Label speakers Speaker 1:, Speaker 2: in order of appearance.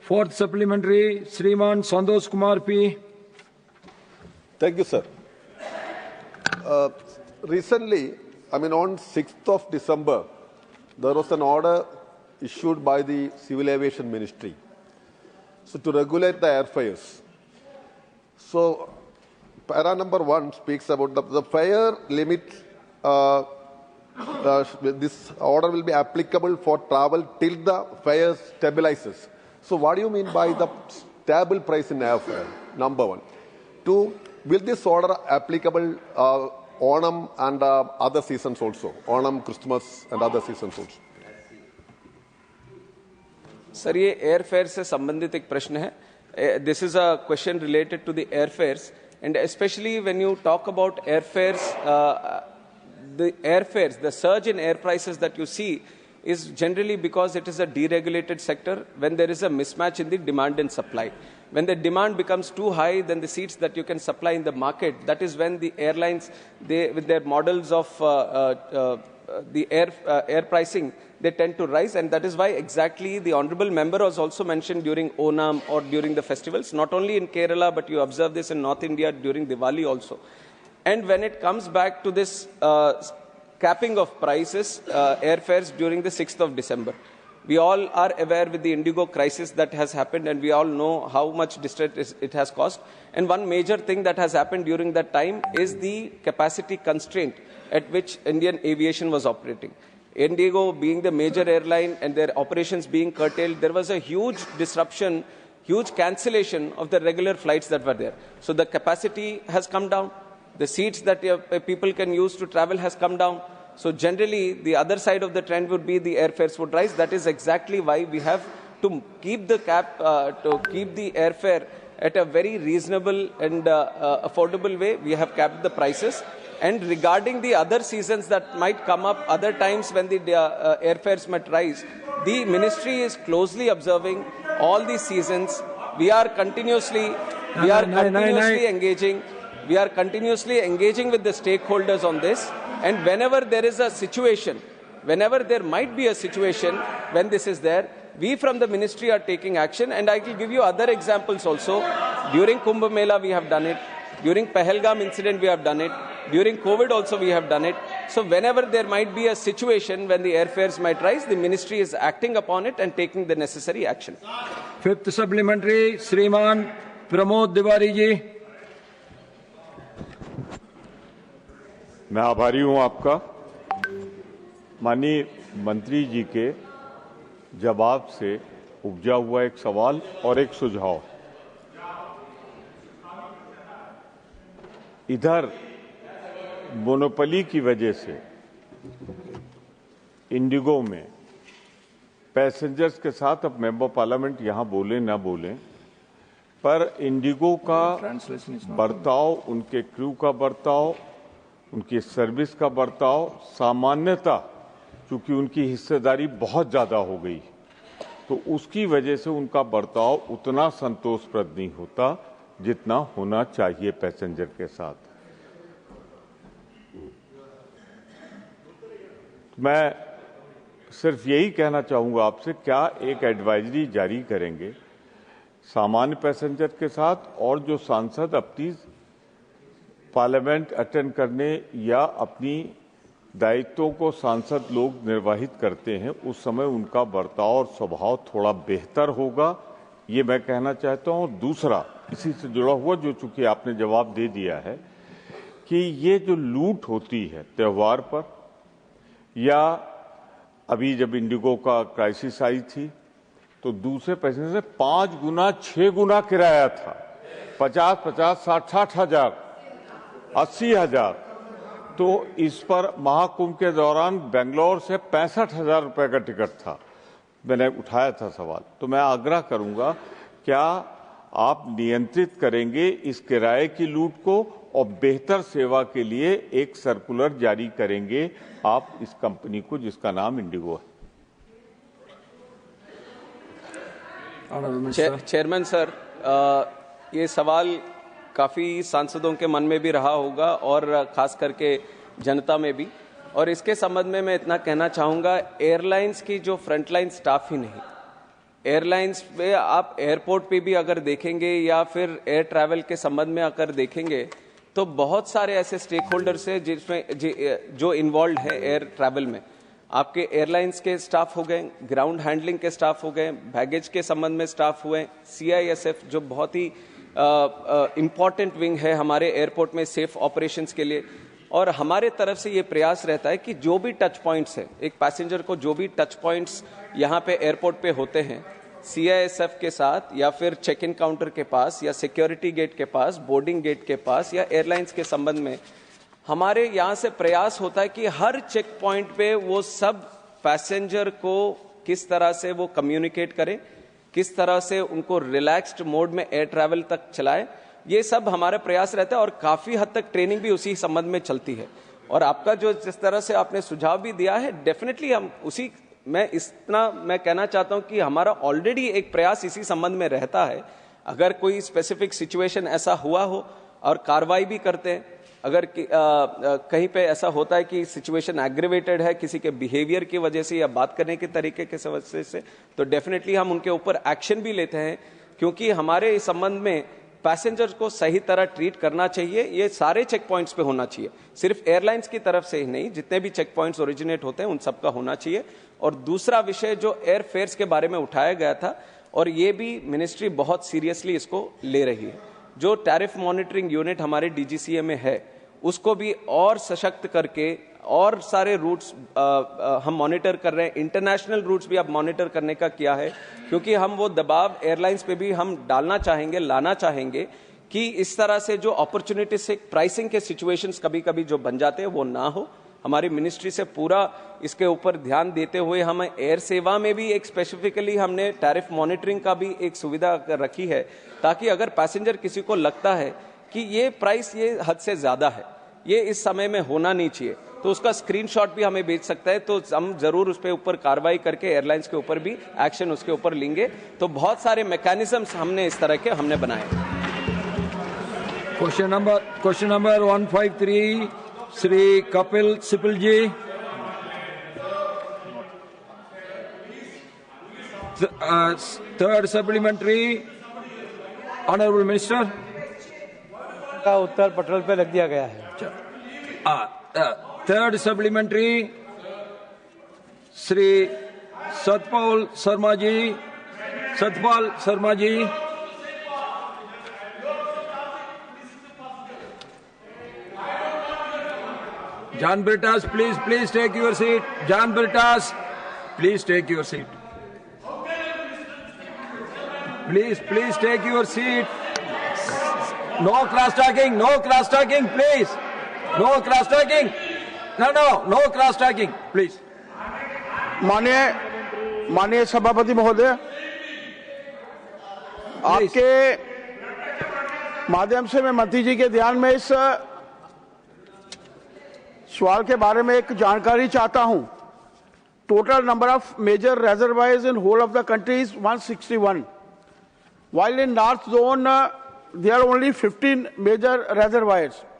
Speaker 1: Fourth supplementary, Sriman Santosh Kumar P.
Speaker 2: Thank you, sir. Recently, on 6th of December, there was an order issued by the Civil Aviation Ministry to regulate the airfares. So, para number 1 speaks about the fare limit. This order will be applicable for travel till the fare stabilizes. So, what do you mean by the stable price in airfare? Number 1. 2. Will this order applicable Onam and other seasons also? Onam, Christmas and other seasons also?
Speaker 3: Sir, ये airfare से संबंधित एक प्रश्न है. This is a question related to the airfares and specially when you talk about airfares, the surge in air prices that you see is generally because it is a deregulated sector when there is a mismatch in the demand and supply. When the demand becomes too high than the seats that you can supply in the market, that is when the airlines, with their models of the air pricing, they tend to rise, and that is why exactly the honourable member was also mentioned during Onam or during the festivals, not only in Kerala, but you observe this in North India during Diwali also. And when it comes back to this capping of prices, airfares during the 6th of December, we all are aware with the Indigo crisis that has happened, and we all know how much distress it has caused. And one major thing that has happened during that time is the capacity constraint at which Indian aviation was operating. Indigo being the major airline and their operations being curtailed, there was a huge disruption, huge cancellation of the regular flights that were there. So the capacity has come down. The seats that people can use to travel has come down. So generally, the other side of the trend would be the airfares would rise. That is exactly why we have to keep the cap, to keep the airfare at a very reasonable and affordable way. We have capped the prices. And regarding the other seasons that might come up, other times when the airfares might rise, the ministry is closely observing all these seasons. We are continuously engaging. We are continuously engaging with the stakeholders on this. And whenever there is a situation, whenever there might be a situation when this is there, we from the ministry are taking action. And I will give you other examples also. During Kumbh Mela, we have done it. During Pahalgam incident, we have done it. During COVID also, we have done it. So whenever there might be a situation when the airfares might rise, the ministry is acting upon it and taking the necessary action.
Speaker 1: Fifth supplementary, Sriman Pramod Tiwari ji.
Speaker 4: मैं आभारी हूं आपका. माननीय मंत्री जी के जवाब से उपजा हुआ एक सवाल और एक सुझाव. इधर मोनोपोली की वजह से इंडिगो में पैसेंजर्स के साथ, अब मेंबर पार्लियामेंट यहां बोले ना बोले, पर इंडिगो का बर्ताव, उनके क्रू का बर्ताव, उनकी सर्विस का बर्ताव सामान्यता, चूंकि उनकी हिस्सेदारी बहुत ज्यादा हो गई, तो उसकी वजह से उनका बर्ताव उतना संतोषप्रद नहीं होता जितना होना चाहिए पैसेंजर के साथ. मैं सिर्फ यही कहना चाहूंगा आपसे, क्या एक एडवाइजरी जारी करेंगे सामान्य पैसेंजर के साथ, और जो सांसद अपनी पार्लियामेंट अटेंड करने या अपनी दायित्वों को सांसद लोग निर्वाहित करते हैं, उस समय उनका बर्ताव और स्वभाव थोड़ा बेहतर होगा, ये मैं कहना चाहता हूं. और दूसरा, इसी से जुड़ा हुआ, जो चूंकि आपने जवाब दे दिया है, कि ये जो लूट होती है त्योहार पर, या अभी जब इंडिगो का क्राइसिस आई थी, तो दूसरे पैसेंजर से 5 गुना 6 गुना किराया था. 50-50, 60-60 हजार, 80 हजार. तो इस पर महाकुंभ के दौरान बेंगलोर से 65,000 रुपए का टिकट था. मैंने उठाया था सवाल. तो मैं आग्रह करूंगा, क्या आप नियंत्रित करेंगे इस किराए की लूट को, और बेहतर सेवा के लिए एक सर्कुलर जारी करेंगे आप इस कंपनी को जिसका नाम इंडिगो है?
Speaker 3: चेयरमैन सर, ये सवाल काफ़ी सांसदों के मन में भी रहा होगा और खास करके जनता में भी, और इसके संबंध में मैं इतना कहना चाहूँगा, एयरलाइंस की जो फ्रंटलाइन स्टाफ ही नहीं, एयरलाइंस पे आप एयरपोर्ट पे भी अगर देखेंगे या फिर एयर ट्रैवल के संबंध में अगर देखेंगे तो बहुत सारे ऐसे स्टेक होल्डर्स हैं जिसमें जो इन्वॉल्व है एयर ट्रैवल में। आपके एयरलाइंस के स्टाफ हो गए, ग्राउंड हैंडलिंग के स्टाफ हो गए, बैगेज के संबंध में स्टाफ हुए, CISF जो बहुत ही इम्पॉर्टेंट विंग है हमारे एयरपोर्ट में सेफ ऑपरेशंस के लिए। और हमारे तरफ से ये प्रयास रहता है कि जो भी टच पॉइंट्स है, एक पैसेंजर को जो भी टच पॉइंट्स यहाँ पे एयरपोर्ट पे होते हैं, CISF के साथ या फिर चेक इन काउंटर के पास या सिक्योरिटी गेट के पास, बोर्डिंग गेट के पास या एयरलाइंस के संबंध में हमारे यहाँ से प्रयास होता है कि हर चेक पॉइंट पे वो सब पैसेंजर को किस तरह से वो कम्युनिकेट करें, किस तरह से उनको रिलैक्स्ड मोड में एयर ट्रैवल तक चलाएं, ये सब हमारा प्रयास रहता है। और काफी हद तक ट्रेनिंग भी उसी संबंध में चलती है। और आपका जो जिस तरह से आपने सुझाव भी दिया है, डेफिनेटली हम उसी मैं कहना चाहता हूं कि हमारा ऑलरेडी एक प्रयास इसी संबंध में रहता है। अगर कोई स्पेसिफिक सिचुएशन ऐसा हुआ हो और कार्रवाई भी करते हैं, अगर कहीं पे ऐसा होता है कि सिचुएशन एग्रीवेटेड है किसी के बिहेवियर की वजह से या बात करने के तरीके के वजह से, तो डेफिनेटली हम उनके ऊपर एक्शन भी लेते हैं, क्योंकि हमारे इस संबंध में पैसेंजर को सही तरह ट्रीट करना चाहिए। ये सारे चेक पॉइंट्स पे होना चाहिए, सिर्फ एयरलाइंस की तरफ से ही नहीं, जितने भी चेक पॉइंट्स ओरिजिनेट होते हैं उन सबका होना चाहिए। और दूसरा विषय जो एयर फेयर्स के बारे में उठाया गया था, और ये भी मिनिस्ट्री बहुत सीरियसली इसको ले रही है। जो टैरिफ मॉनिटरिंग यूनिट हमारे DGCA में है, उसको भी और सशक्त करके और सारे रूट्स हम मॉनिटर कर रहे हैं। इंटरनेशनल रूट्स भी अब मॉनिटर करने का किया है, क्योंकि हम वो दबाव एयरलाइंस पे भी हम डालना चाहेंगे, लाना चाहेंगे कि इस तरह से जो अपॉर्चुनिटी से प्राइसिंग के सिचुएशंस कभी कभी जो बन जाते हैं वो ना हो। हमारी मिनिस्ट्री से पूरा इसके ऊपर ध्यान देते हुए हम एयर सेवा में भी एक स्पेसिफिकली हमने टैरिफ मॉनिटरिंग का भी एक सुविधा रखी है, ताकि अगर पैसेंजर किसी को लगता है कि ये प्राइस ये हद से ज्यादा है, ये इस समय में होना नहीं चाहिए, तो उसका स्क्रीनशॉट भी हमें भेज सकता है, तो हम जरूर उस पे ऊपर कार्रवाई करके एयरलाइंस के ऊपर भी एक्शन उसके ऊपर लेंगे। तो बहुत सारे मैकेनिज्म्स हमने इस तरह के हमने बनाए।
Speaker 1: Question number 153 Shri Kapil Sibal ji. Third supplementary, honourable minister.
Speaker 5: का उत्तर पटल पे लग दिया गया है।
Speaker 1: Third supplementary, Shri Satpal Sharma ji. John Britas, please take your seat. John Britas, please take your seat. Please take your seat. No cross talking, please. No cross talking. No cross talking, please.
Speaker 6: माननीय सभापति महोदय, आपके माध्यम से मैं मंत्री जी के ध्यान में इस सवाल के बारे में एक जानकारी चाहता हूं। Total number of major reservoirs in whole of the country is 161, while in North Zone there are only 15 major reservoirs.